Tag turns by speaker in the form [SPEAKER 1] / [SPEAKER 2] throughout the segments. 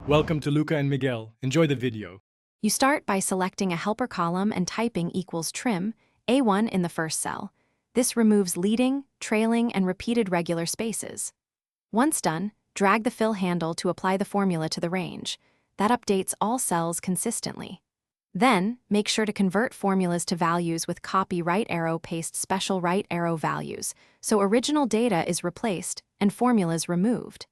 [SPEAKER 1] Welcome to Luca and Miguel. Enjoy the video.
[SPEAKER 2] You start by selecting a helper column and typing equals trim, A1 in the first cell. This removes leading, trailing, and repeated regular spaces. Once done, drag the fill handle to apply the formula to the range. That updates all cells consistently. Then, make sure to convert formulas to values with copy right arrow paste special right arrow values, so original data is replaced and formulas removed.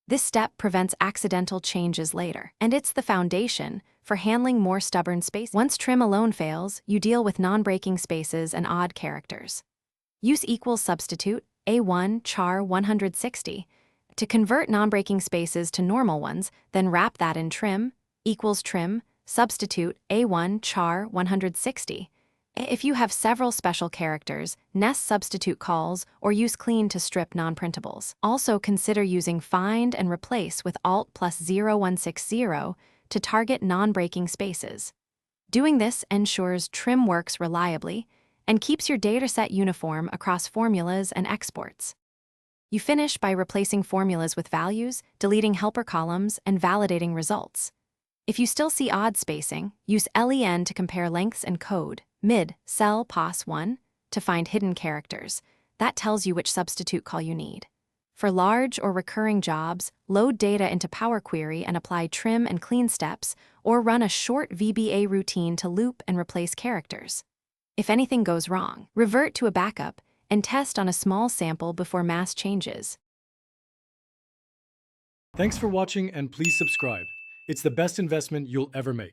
[SPEAKER 2] This step prevents accidental changes later, and it's the foundation for handling more stubborn spaces. Once trim alone fails, you deal with non-breaking spaces and odd characters. Use equals substitute, A1 char 160, to convert non-breaking spaces to normal ones, then wrap that in trim, equals trim, substitute, A1 char 160. If you have several special characters, nest substitute calls or use clean to strip non-printables. Also consider using find and replace with Alt plus 0160 to target non-breaking spaces. Doing this ensures trim works reliably and keeps your dataset uniform across formulas and exports. You finish by replacing formulas with values, deleting helper columns, and validating results. If you still see odd spacing, use LEN to compare lengths and code, mid, cell pos 1, to find hidden characters. That tells you which substitute call you need. For large or recurring jobs, load data into Power Query and apply trim and clean steps, or run a short VBA routine to loop and replace characters. If anything goes wrong, revert to a backup and test on a small sample before mass changes.
[SPEAKER 1] Thanks for watching and please subscribe. It's the best investment you'll ever make.